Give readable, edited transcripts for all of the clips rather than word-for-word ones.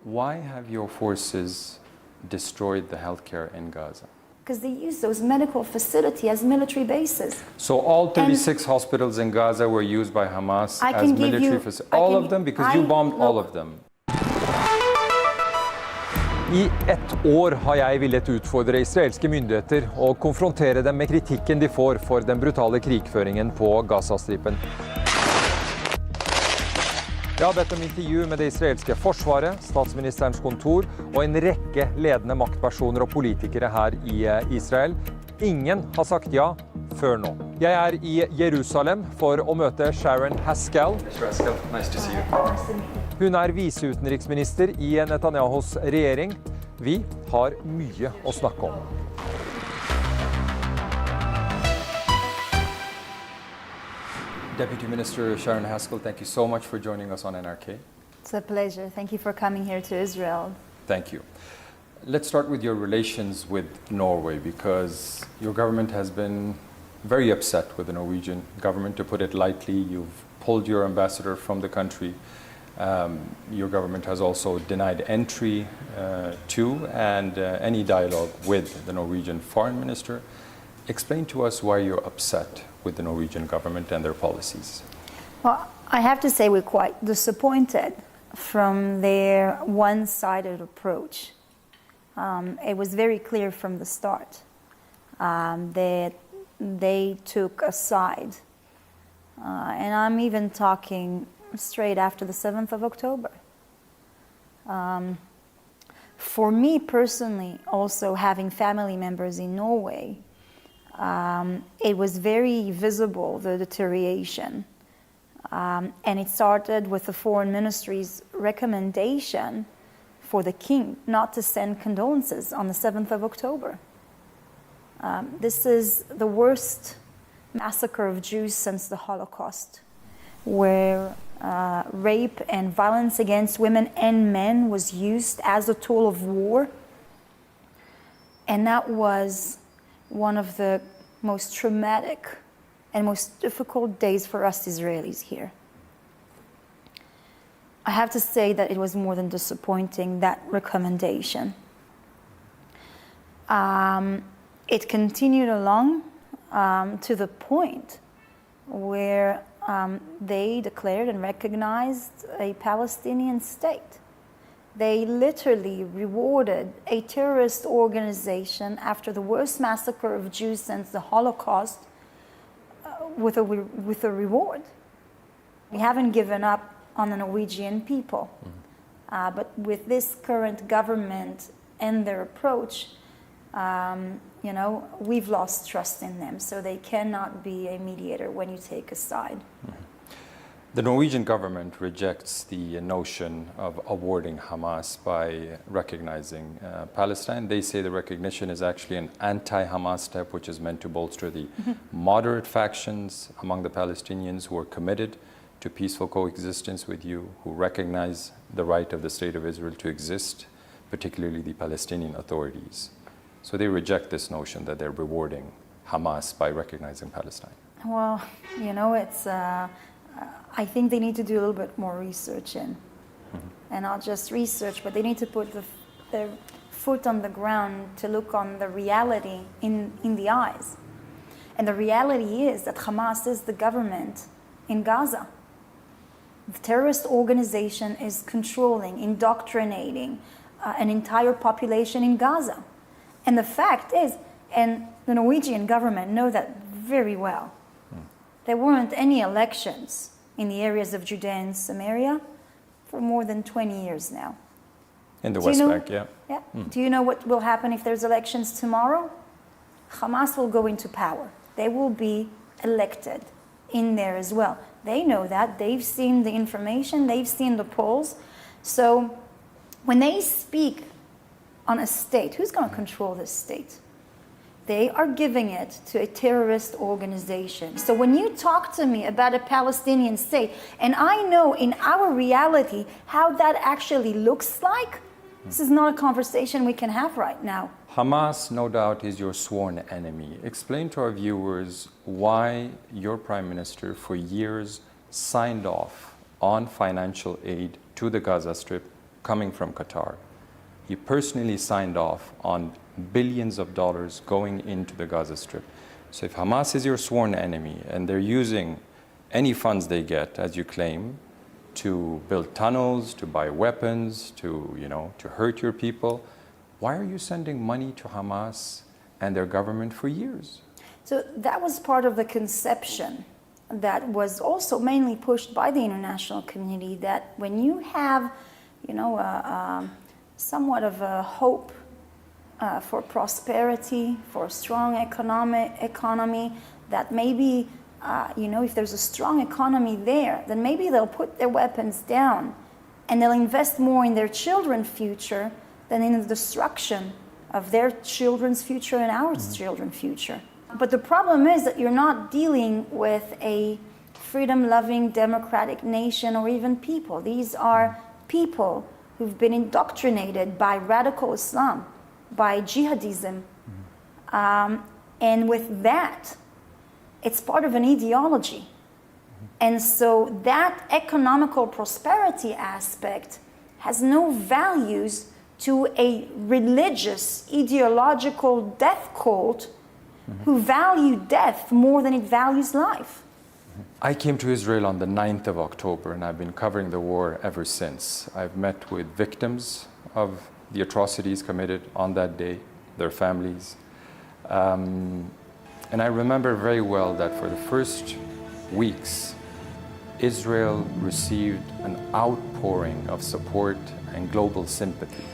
Why have your forces destroyed the healthcare in Gaza? Because they use those medical facilities as military bases. So all 36 hospitals in Gaza were used by Hamas as military facilities? All of them? Because you bombed all of them. I ett år har jeg villet utfordre israelske myndigheter og konfrontere dem med kritikken de får for den brutale krigføringen på Gazastripen. Jeg har bedt om intervju med det israelske forsvaret, statsministerens kontor og en rekke ledende maktpersoner og politikere her i Israel. Ingen har sagt ja før nå. Jeg er i Jerusalem for å møte Sharren Haskel. Nice to see you. Hun er viseutenriksminister i Netanyahus regjering. Vi har mye å snakke om. Deputy Minister Sharren Haskel, thank you so much for joining us on NRK. It's a pleasure. Thank you for coming here to Israel. Thank you. Let's start with your relations with Norway, because your government has been very upset with the Norwegian government, to put it lightly. You've pulled your ambassador from the country. Your government has also denied entry to and any dialogue with the Norwegian foreign minister. Explain to us why you're upset with the Norwegian government and their policies. Well, I have to say we're quite disappointed from their one-sided approach. It was very clear from the start that they took a side. And I'm even talking straight after the 7th of October. For me personally, also having family members in Norway, it was very visible, the deterioration. And it started with the foreign ministry's recommendation for the king not to send condolences on the 7th of October. This is the worst massacre of Jews since the Holocaust, where rape and violence against women and men was used as a tool of war. And that was one of the most traumatic and most difficult days for us Israelis here. I have to say that it was more than disappointing, that recommendation. It continued along to the point where they declared and recognized a Palestinian state. They literally rewarded a terrorist organization after the worst massacre of Jews since the Holocaust with a reward. We haven't given up on the Norwegian people. But with this current government and their approach, we've lost trust in them, so they cannot be a mediator when you take a side. The Norwegian government rejects the notion of awarding Hamas by recognizing Palestine. They say the recognition is actually an anti-Hamas step, which is meant to bolster the moderate factions among the Palestinians who are committed to peaceful coexistence with you, who recognize the right of the State of Israel to exist, particularly the Palestinian authorities. So they reject this notion that they're rewarding Hamas by recognizing Palestine. Well, it's... I think they need to do a little bit more research in. And not just research, but they need to put their foot on the ground to look on the reality in the eyes. And the reality is that Hamas is the government in Gaza. The terrorist organization is controlling, indoctrinating an entire population in Gaza. And the fact is, and the Norwegian government know that very well, there weren't any elections in the areas of Judea and Samaria for more than 20 years now. In the West Bank, yeah. Yeah. Do you know what will happen if there's elections tomorrow? Hamas will go into power. They will be elected in there as well. They know that. They've seen the information. They've seen the polls. So when they speak on a state, who's going to control this state? They are giving it to a terrorist organization. So when you talk to me about a Palestinian state, and I know in our reality how that actually looks like, this is not a conversation we can have right now. Hamas, no doubt, is your sworn enemy. Explain to our viewers why your prime minister for years signed off on financial aid to the Gaza Strip coming from Qatar. He personally signed off on billions of dollars going into the Gaza Strip. So if Hamas is your sworn enemy and they're using any funds they get, as you claim, to build tunnels, to buy weapons, to hurt your people, why are you sending money to Hamas and their government for years? So that was part of the conception that was also mainly pushed by the international community, that when you have, somewhat of a hope for prosperity, for a strong economy, that maybe, if there's a strong economy there, then maybe they'll put their weapons down and they'll invest more in their children's future than in the destruction of their children's future and our children's future. But the problem is that you're not dealing with a freedom-loving, democratic nation or even people. These are people who've been indoctrinated by radical Islam, by jihadism. And with that, it's part of an ideology. And so that economical prosperity aspect has no values to a religious, ideological death cult who value death more than it values life. I came to Israel on the 9th of October, and I've been covering the war ever since. I've met with victims of the atrocities committed on that day, their families. And I remember very well that for the first weeks, Israel received an outpouring of support and global sympathy.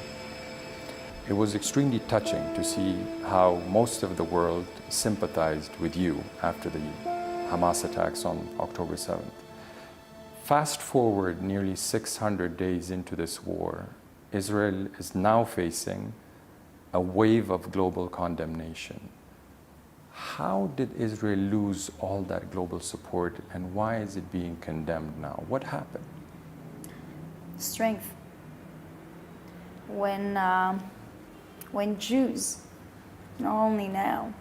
It was extremely touching to see how most of the world sympathized with you after the Hamas attacks on October 7th. Fast forward nearly 600 days into this war, Israel is now facing a wave of global condemnation. How did Israel lose all that global support, and why is it being condemned now? What happened? Strength. When Jews, not only now,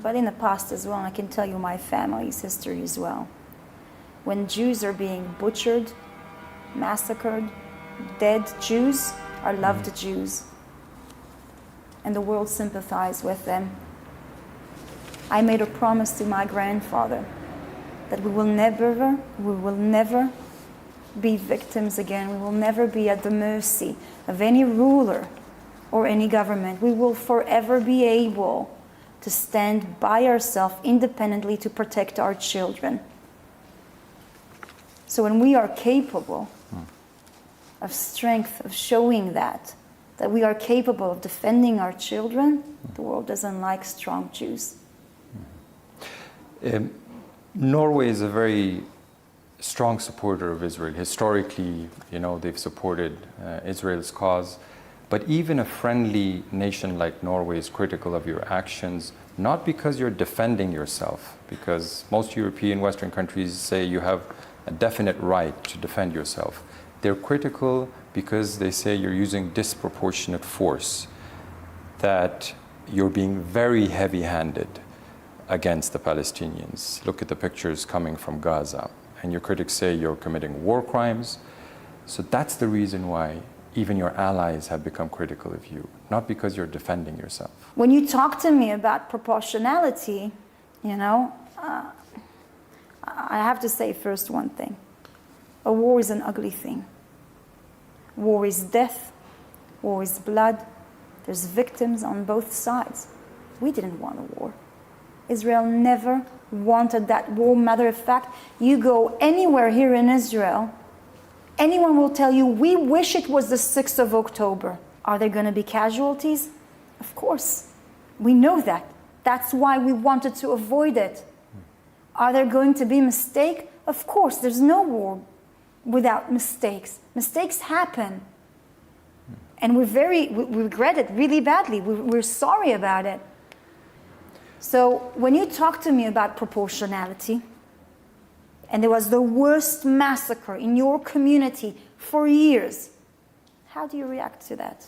but in the past as well, and I can tell you my family's history as well, when Jews are being butchered, massacred, dead Jews are loved Jews, and the world sympathized with them. I made a promise to my grandfather that we will never be victims again. We will never be at the mercy of any ruler or any government. We will forever be able to stand by ourselves independently to protect our children. So when we are capable of strength, of showing that we are capable of defending our children, the world doesn't like strong Jews. Norway is a very strong supporter of Israel. Historically, they've supported Israel's cause. But even a friendly nation like Norway is critical of your actions, not because you're defending yourself, because most European Western countries say you have a definite right to defend yourself. They're critical because they say you're using disproportionate force, that you're being very heavy-handed against the Palestinians. Look at the pictures coming from Gaza. And your critics say you're committing war crimes. So that's the reason why even your allies have become critical of you, not because you're defending yourself. When you talk to me about proportionality, I have to say first one thing. A war is an ugly thing. War is death. War is blood. There's victims on both sides. We didn't want a war. Israel never wanted that war. Matter of fact, you go anywhere here in Israel, anyone will tell you, we wish it was the 6th of October. Are there going to be casualties? Of course. We know that. That's why we wanted to avoid it. Are there going to be mistakes? Of course. There's no war without mistakes. Mistakes happen. And we regret it really badly. We're sorry about it. So when you talk to me about proportionality, and there was the worst massacre in your community for years, how do you react to that?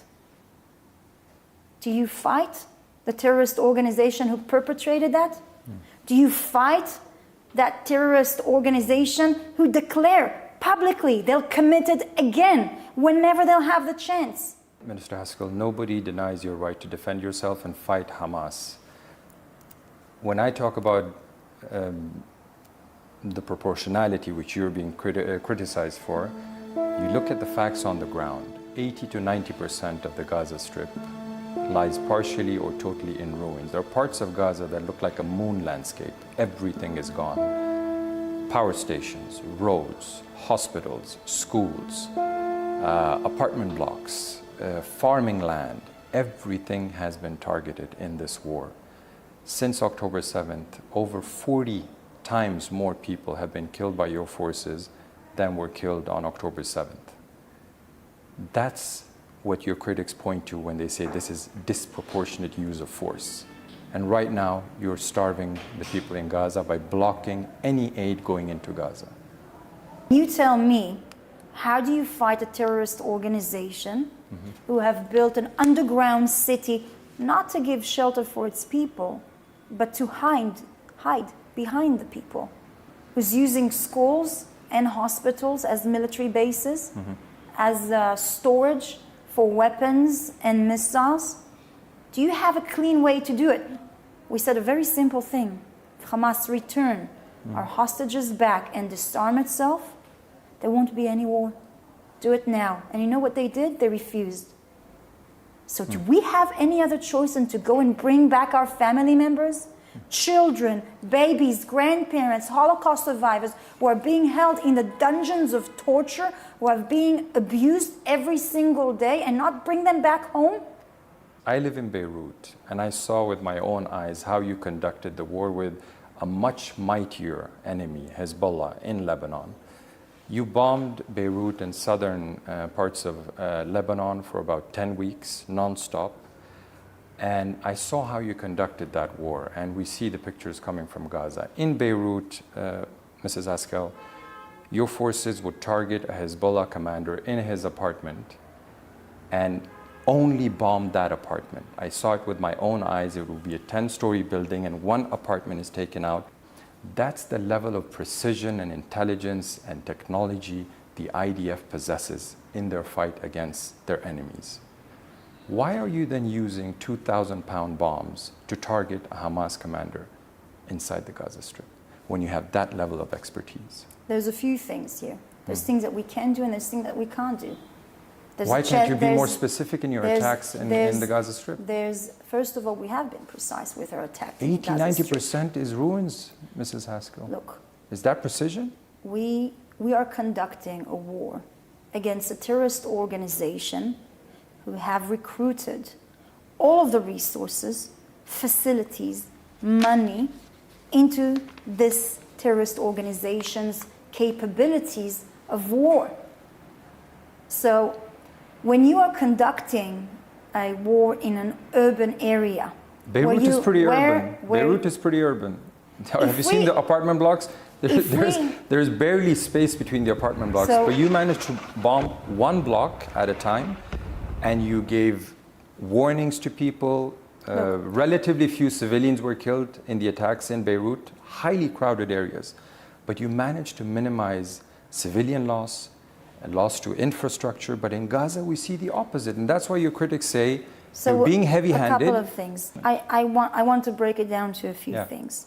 Do you fight the terrorist organization who perpetrated that? Do you fight that terrorist organization who declared publicly. They'll commit it again whenever they'll have the chance. Minister Haskel, nobody denies your right to defend yourself and fight Hamas. When I talk about the proportionality which you're being criticized for, you look at the facts on the ground. 80 to 90% of the Gaza Strip lies partially or totally in ruins. There are parts of Gaza that look like a moon landscape. Everything is gone. Power stations, roads, hospitals, schools, apartment blocks, farming land, everything has been targeted in this war. Since October 7th, over 40 times more people have been killed by your forces than were killed on October 7th. That's what your critics point to when they say this is disproportionate use of force. And right now, you're starving the people in Gaza by blocking any aid going into Gaza. You tell me, how do you fight a terrorist organization who have built an underground city not to give shelter for its people, but to hide behind the people, who's using schools and hospitals as military bases, as storage for weapons and missiles? Do you have a clean way to do it? We said a very simple thing. If Hamas return our hostages back and disarm itself, there won't be any war. Do it now. And you know what they did? They refused. So do we have any other choice than to go and bring back our family members? Children, babies, grandparents, Holocaust survivors who are being held in the dungeons of torture, who are being abused every single day, and not bring them back home? I live in Beirut, and I saw with my own eyes how you conducted the war with a much mightier enemy, Hezbollah, in Lebanon. You bombed Beirut and southern parts of Lebanon for about 10 weeks, non-stop. And I saw how you conducted that war, and we see the pictures coming from Gaza. In Beirut, Mrs. Haskel, your forces would target a Hezbollah commander in his apartment and only bomb that apartment. I saw it with my own eyes. It would be a 10-story building and one apartment is taken out. That's the level of precision and intelligence and technology the IDF possesses in their fight against their enemies. Why are you then using 2,000-pound bombs to target a Hamas commander inside the Gaza Strip when you have that level of expertise? There's a few things here. There's things that we can do and there's things that we can't do. Why can't you be more specific in your attacks in the Gaza Strip? First of all, we have been precise with our attack. 80-90% is ruins, Mrs. Haskel. Look. Is that precision? We are conducting a war against a terrorist organization who have recruited all of the resources, facilities, money into this terrorist organization's capabilities of war. So when you are conducting a war in an urban area, Beirut is pretty urban. Beirut is pretty urban. Have you seen the apartment blocks? There's barely space between the apartment blocks, but you managed to bomb one block at a time, and you gave warnings to people. Relatively few civilians were killed in the attacks in Beirut, highly crowded areas. But you managed to minimize civilian loss, and loss to infrastructure. But in Gaza, we see the opposite. And that's why your critics say you're being heavy-handed. A couple of things. I want to break it down to a few things.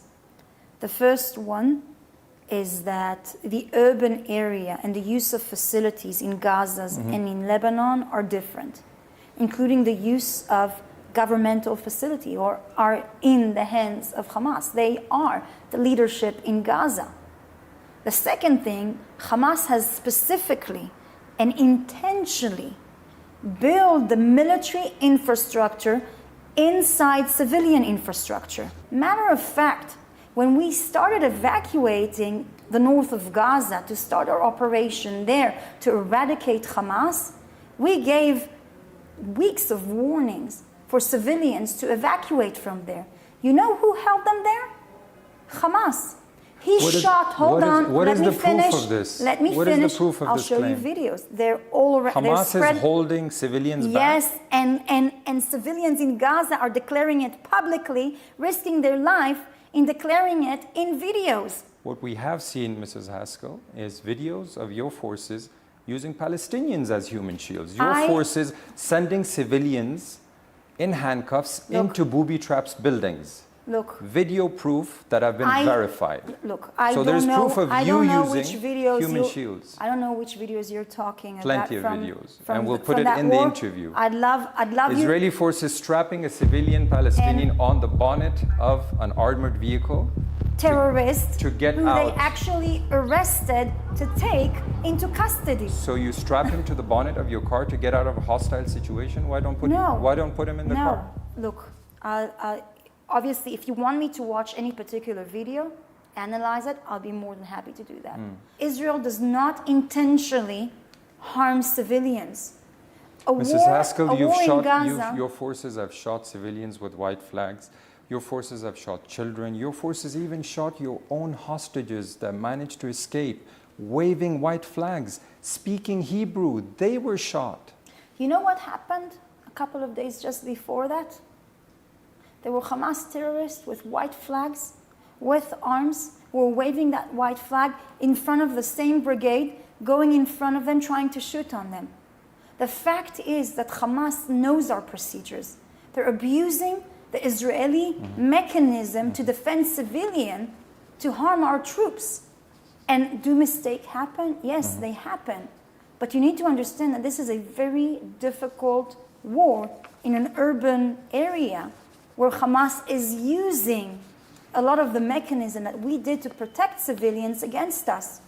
The first one is that the urban area and the use of facilities in Gaza and in Lebanon are different, including the use of governmental facility or are in the hands of Hamas. They are the leadership in Gaza. The second thing, Hamas has specifically and intentionally built the military infrastructure inside civilian infrastructure. Matter of fact, when we started evacuating the north of Gaza to start our operation there to eradicate Hamas, we gave weeks of warnings for civilians to evacuate from there. You know who held them there? Hamas. He shot, hold on, let me finish. Let me finish. What is the proof of I'll this show claim? you videos. They're all around. Hamas is holding civilians back? Yes, and civilians in Gaza are declaring it publicly, risking their life in declaring it in videos. What we have seen, Mrs. Haskell, is videos of your forces using Palestinians as human shields. Your forces sending civilians in handcuffs into booby traps buildings. Look, video proof that have been verified. Look, I so don't there's know, proof of I you don't know using which videos human shields. I don't know which videos you're talking Plenty about. Plenty of videos, and we'll put it in the interview. I'd love Israeli forces strapping a civilian Palestinian on the bonnet of an armored vehicle. Terrorists to get who out. They actually arrested to take into custody. So you strap him to the bonnet of your car to get out of a hostile situation? Why don't put him in the car? Look, obviously, if you want me to watch any particular video, analyze it, I'll be more than happy to do that. Israel does not intentionally harm civilians. Mrs. Haskell, your forces have shot civilians with white flags. Your forces have shot children. Your forces even shot your own hostages that managed to escape, waving white flags, speaking Hebrew. They were shot. You know what happened a couple of days just before that? There were Hamas terrorists with white flags, with arms, who were waving that white flag in front of the same brigade, going in front of them, trying to shoot on them. The fact is that Hamas knows our procedures. They're abusing the Israeli mechanism to defend civilians, to harm our troops. And do mistakes happen? Yes, they happen. But you need to understand that this is a very difficult war in an urban area where Hamas is using a lot of the mechanism that we did to protect civilians against us.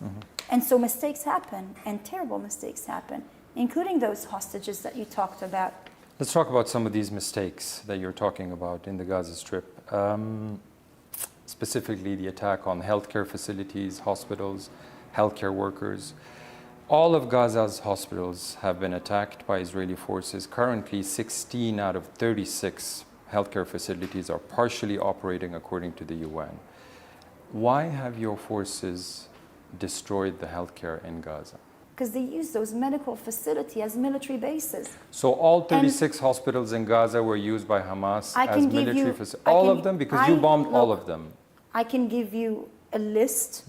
And so mistakes happen, and terrible mistakes happen, including those hostages that you talked about. Let's talk about some of these mistakes that you're talking about in the Gaza Strip. Specifically the attack on healthcare facilities, hospitals, healthcare workers. All of Gaza's hospitals have been attacked by Israeli forces. Currently, 16 out of 36 healthcare facilities are partially operating according to the UN. Why have your forces destroyed the healthcare in Gaza? Because they use those medical facilities as military bases. So all 36 hospitals in Gaza were used by Hamas as military facilities? All of them? Because you bombed all of them. I can give you a list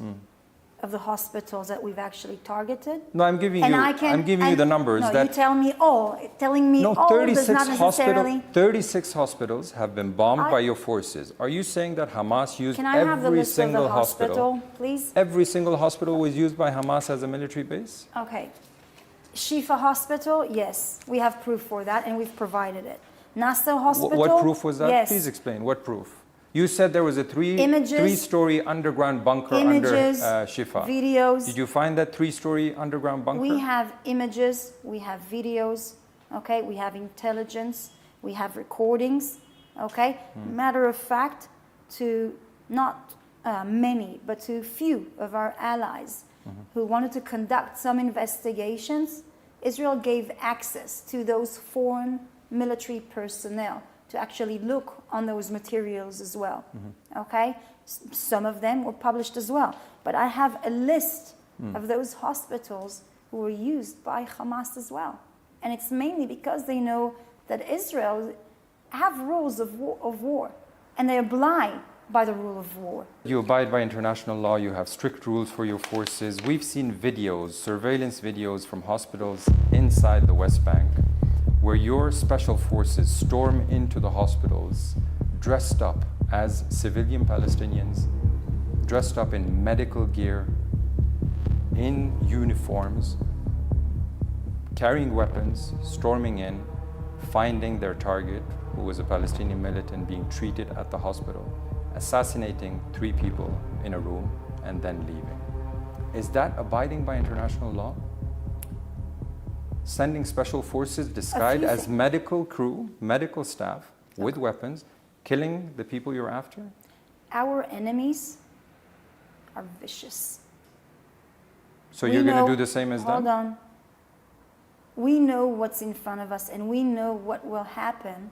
of the hospitals that we've actually targeted. No, I'm giving you the numbers. No, you tell me all. Telling me all does not necessarily... 36 hospitals have been bombed by your forces. Are you saying that Hamas used Can I have the list of the hospital, please? Every single hospital was used by Hamas as a military base? Okay. Shifa Hospital, yes. We have proof for that, and we've provided it. Nasser Hospital... What proof was that? Yes. Please explain. What proof? You said there was a three-story underground bunker under Shifa. Videos. Did you find that three-story underground bunker? We have images, we have videos, okay? We have intelligence, we have recordings, okay? Matter of fact, to not many, but to few of our allies who wanted to conduct some investigations, Israel gave access to those foreign military personnel to actually look on those materials as well, okay? Some of them were published as well. But I have a list of those hospitals who were used by Hamas as well. And it's mainly because they know that Israel have rules of war, and they abide by the rule of war. You abide by international law, you have strict rules for your forces. We've seen videos, surveillance videos from hospitals inside the West Bank, where your special forces storm into the hospitals dressed up as civilian Palestinians, dressed up in medical gear, in uniforms, carrying weapons, storming in, finding their target, who was a Palestinian militant, being treated at the hospital, assassinating 3 people in a room, and then leaving. Is that abiding by international law? Sending special forces disguised as medical crew, medical staff, with weapons, killing the people you're after? Our enemies are vicious. So you're going to do the same as them? Hold on. We know what's in front of us, and we know what will happen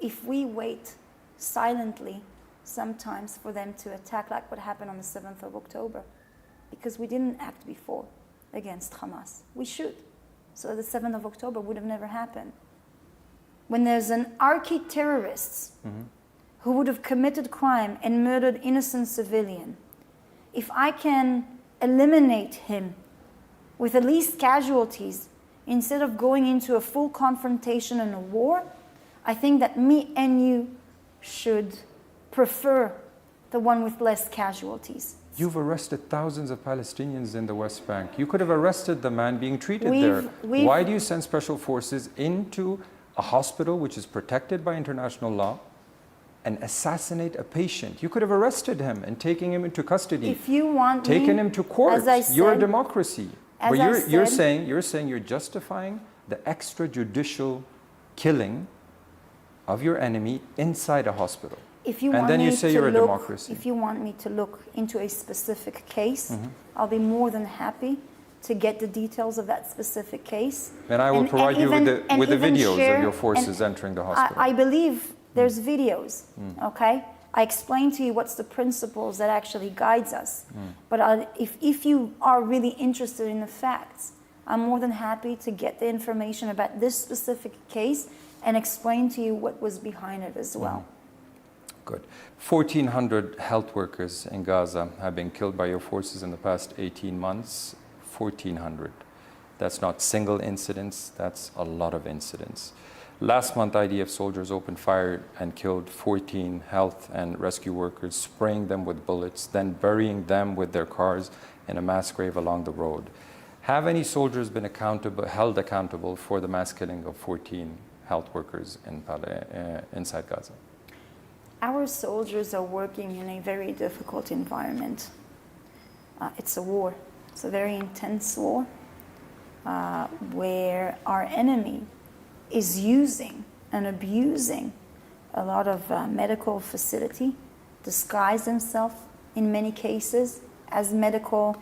if we wait silently sometimes for them to attack, like what happened on the 7th of October. Because we didn't act before against Hamas. We should. So the 7th of October would have never happened. When there's an arch-terrorist who would have committed crime and murdered innocent civilian, if I can eliminate him with the least casualties, instead of going into a full confrontation and a war, I think that me and you should prefer the one with less casualties. You've arrested thousands of Palestinians in the West Bank. You could have arrested the man being treated there. Why do you send special forces into a hospital which is protected by international law and assassinate a patient? You could have arrested him and taken him into custody. If you want taken him to court. as I said, you're a democracy. But you're saying you're justifying the extrajudicial killing of your enemy inside a hospital. If you and want then me you say to you're a look, democracy. If you want me to look into a specific case, I'll be more than happy to get the details of that specific case. Then I will provide you with the videos of your forces entering the hospital. I believe there's videos, okay? I explained to you what's the principles that actually guides us. But if you are really interested in the facts, I'm more than happy to get the information about this specific case and explain to you what was behind it as well. Good. 1,400 health workers in Gaza have been killed by your forces in the past 18 months. 1,400. That's not single incidents, that's a lot of incidents. Last month, IDF soldiers opened fire and killed 14 health and rescue workers, spraying them with bullets, then burying them with their cars in a mass grave along the road. Have any soldiers been held accountable for the mass killing of 14 health workers inside Gaza? Our soldiers are working in a very difficult environment. It's a war. It's a very intense war where our enemy is using and abusing a lot of medical facility, disguise themselves in many cases as medical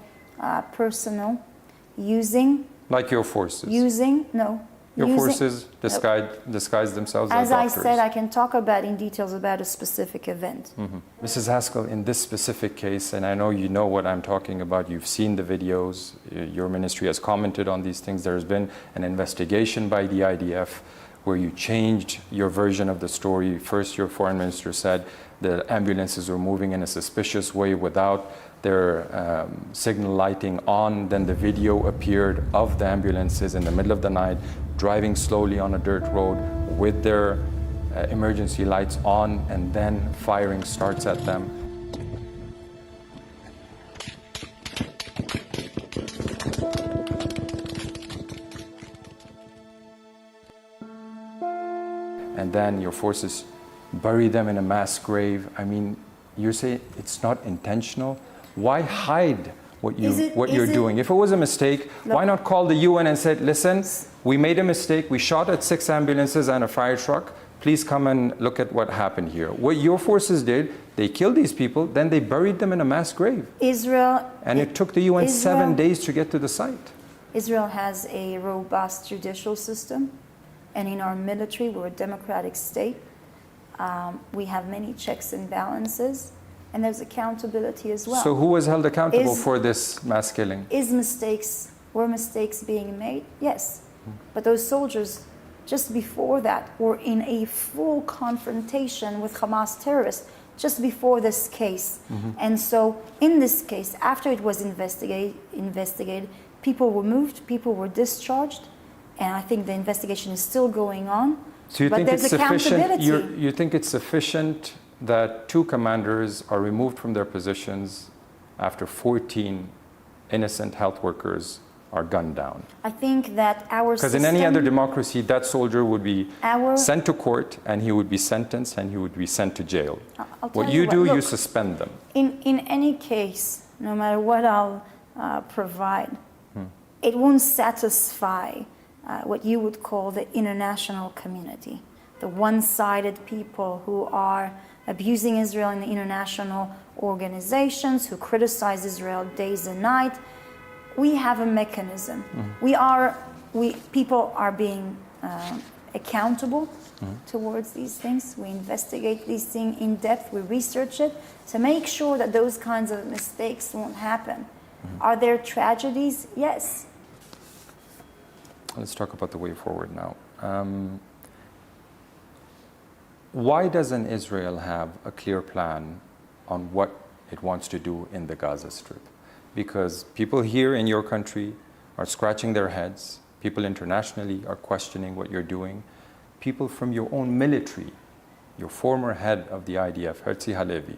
personnel, using... Like your forces? Your forces disguise themselves as doctors. As I said, I can talk in details about a specific event. Mrs. Haskel, in this specific case, and I know you know what I'm talking about, you've seen the videos, your ministry has commented on these things, there's been an investigation by the IDF where you changed your version of the story. First, your foreign minister said the ambulances were moving in a suspicious way without their signal lighting on. Then the video appeared of the ambulances in the middle of the night driving slowly on a dirt road with their emergency lights on, and then firing starts at them. And then your forces bury them in a mass grave. I mean, you say it's not intentional. Why hide what you're doing? If it was a mistake, why not call the UN and say, listen, we made a mistake. We shot at 6 ambulances and a fire truck. Please come and look at what happened here. What your forces did, they killed these people, then they buried them in a mass grave. And it took the UN 7 days to get to the site. Israel has a robust judicial system. And in our military, we're a democratic state. We have many checks and balances. And there's accountability as well. So who was held accountable for this mass killing? Were mistakes being made? Yes. But those soldiers, just before that, were in a full confrontation with Hamas terrorists, just before this case. And so in this case, after it was investigated, people were moved, people were discharged, and I think the investigation is still going on. So you think it's sufficient? You think it's sufficient that 2 commanders are removed from their positions after 14 innocent health workers are gunned down? I think that our system... Because in any other democracy, that soldier would be sent to court and he would be sentenced and he would be sent to jail. What you do, you suspend them. In any case, no matter what I'll provide, it won't satisfy what you would call the international community, the one-sided people who are abusing Israel in the international organizations, who criticize Israel days and night. We have a mechanism. People are being accountable towards these things. We investigate these things in depth. We research it to make sure that those kinds of mistakes won't happen. Are there tragedies? Yes. Let's talk about the way forward now. Why doesn't Israel have a clear plan on what it wants to do in the Gaza Strip. Because people here in your country are scratching their heads, people internationally are questioning what you're doing, people from your own military, your former head of the IDF, Herzi Halevi,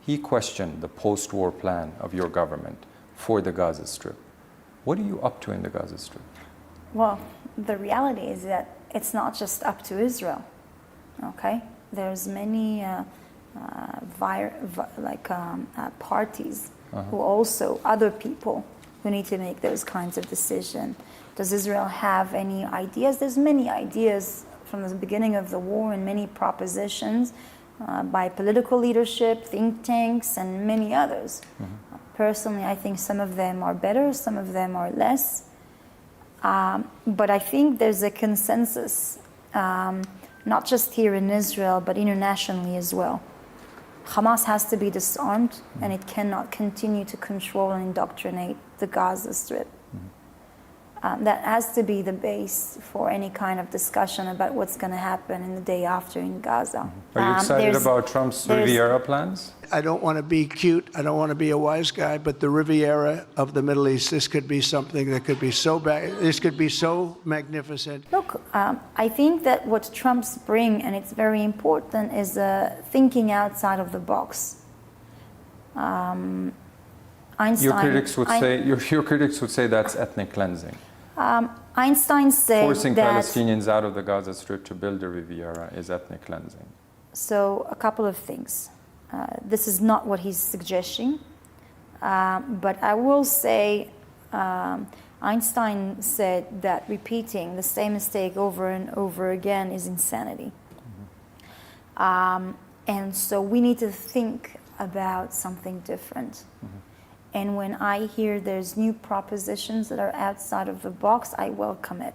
he questioned the post-war plan of your government for the Gaza Strip. What are you up to in the Gaza Strip? Well, the reality is that it's not just up to Israel, okay? There's many parties who also, other people who need to make those kinds of decisions. Does Israel have any ideas? There's many ideas from the beginning of the war and many propositions by political leadership, think tanks, and many others. Personally, I think some of them are better, some of them are less. But I think there's a consensus, not just here in Israel, but internationally as well. Hamas has to be disarmed, and it cannot continue to control and indoctrinate the Gaza Strip. That has to be the base for any kind of discussion about what's going to happen in the day after in Gaza. Are you excited about Trump's Riviera plans? I don't want to be cute. I don't want to be a wise guy, but the Riviera of the Middle East, this could be something that could be so bad. This could be so magnificent. Look, I think that what Trump's bring, and it's very important, is thinking outside of the box. Einstein. Your critics would say that's ethnic cleansing. Einstein said forcing that Palestinians out of the Gaza Strip to build a Riviera is ethnic cleansing. So a couple of things. This is not what he's suggesting, but I will say Einstein said that repeating the same mistake over and over again is insanity. And so we need to think about something different. And when I hear there's new propositions that are outside of the box, I welcome it,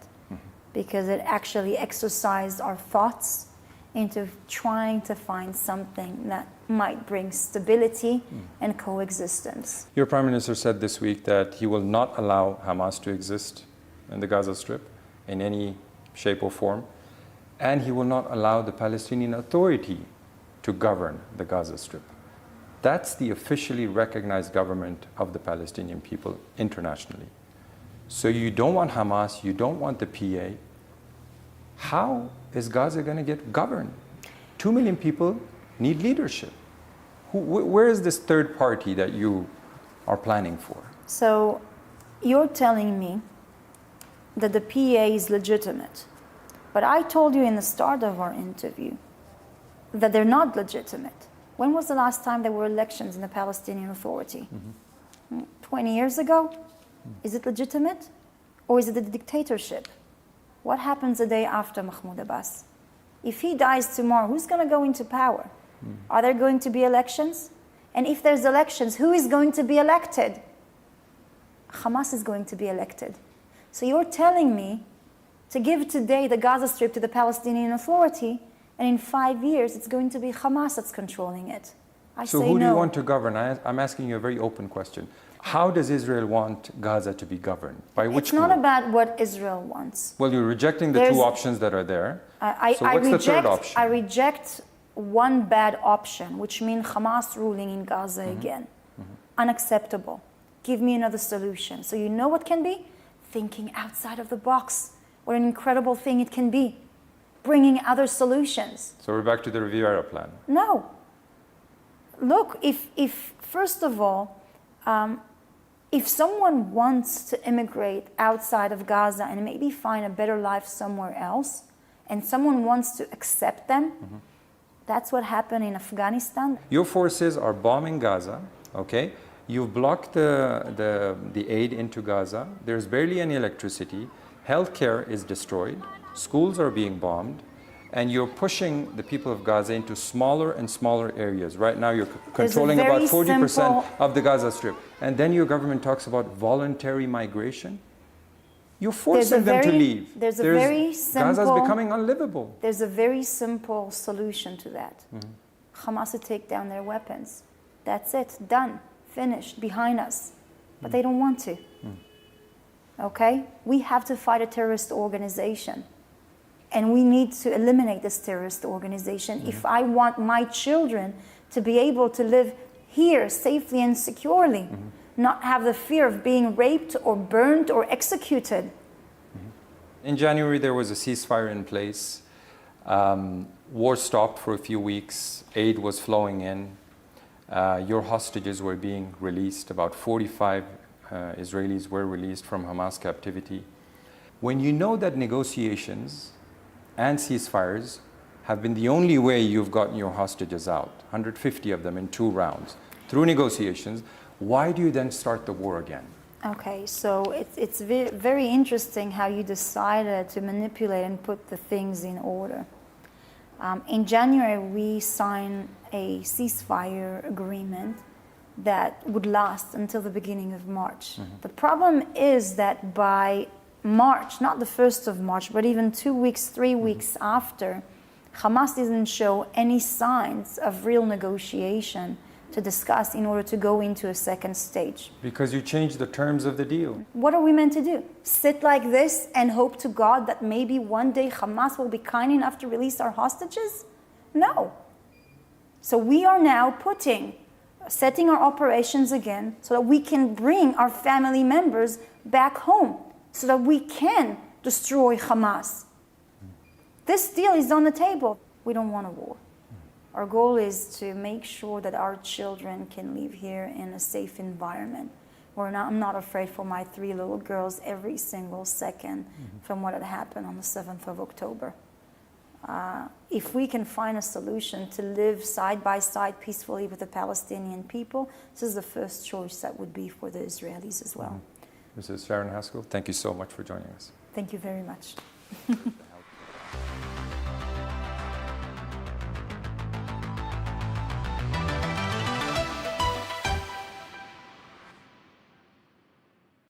because it actually exercised our thoughts into trying to find something that might bring stability and coexistence. Your Prime Minister said this week that he will not allow Hamas to exist in the Gaza Strip in any shape or form, and he will not allow the Palestinian Authority to govern the Gaza Strip. That's the officially recognized government of the Palestinian people internationally. So you don't want Hamas, you don't want the PA. How is Gaza going to get governed? 2 million people need leadership. Where is this third party that you are planning for? So you're telling me that the PA is legitimate. But I told you in the start of our interview that they're not legitimate. When was the last time there were elections in the Palestinian Authority? 20 years ago? Is it legitimate? Or is it a dictatorship? What happens the day after Mahmoud Abbas? If he dies tomorrow, who's going to go into power? Are there going to be elections? And if there's elections, who is going to be elected? Hamas is going to be elected. So you're telling me to give today the Gaza Strip to the Palestinian Authority, and in 5 years, it's going to be Hamas that's controlling it. So who do you want to govern? I'm asking you a very open question. How does Israel want Gaza to be governed? By which It's not about what Israel wants. Well, you're rejecting the two options that are there. So what's the third option? I reject one bad option, which means Hamas ruling in Gaza again. Unacceptable. Give me another solution. So you know what can be? Thinking outside of the box. What an incredible thing it can be. Bringing other solutions. So we're back to the Riviera plan. No. Look, if first of all, if someone wants to immigrate outside of Gaza and maybe find a better life somewhere else, and someone wants to accept them, that's what happened in Afghanistan. Your forces are bombing Gaza, okay? You've blocked the aid into Gaza. There's barely any electricity. Healthcare is destroyed. Schools are being bombed. And you're pushing the people of Gaza into smaller and smaller areas. Right now, you're controlling about 40% of the Gaza Strip. And then your government talks about voluntary migration. You're forcing them to leave. Gaza's becoming unlivable. There's a very simple solution to that. Hamas to take down their weapons. That's it. Done. Finished. Behind us. But they don't want to. Okay? We have to fight a terrorist organization. And we need to eliminate this terrorist organization if I want my children to be able to live here safely and securely, not have the fear of being raped or burned or executed. In January, there was a ceasefire in place. War stopped for a few weeks. Aid was flowing in. Your hostages were being released. About 45 Israelis were released from Hamas captivity. When you know that negotiations and ceasefires have been the only way you've gotten your hostages out, 150 of them in 2 rounds, through negotiations, why do you then start the war again? Okay, so it's very interesting how you decided to manipulate and put the things in order. In January, we signed a ceasefire agreement that would last until the beginning of March. The problem is that by March, not the 1st of March, but even 2 weeks, 3 weeks after, Hamas didn't show any signs of real negotiation to discuss in order to go into a second stage. Because you changed the terms of the deal. What are we meant to do? Sit like this and hope to God that maybe one day Hamas will be kind enough to release our hostages? No. So we are now setting our operations again so that we can bring our family members back home, so that we can destroy Hamas. This deal is on the table. We don't want a war. Our goal is to make sure that our children can live here in a safe environment. I'm not afraid for my 3 little girls every single second from what had happened on the 7th of October. If we can find a solution to live side by side peacefully with the Palestinian people, this is the first choice that would be for the Israelis as well. Mrs. Sharren Haskel, thank you so much for joining us. Thank you very much.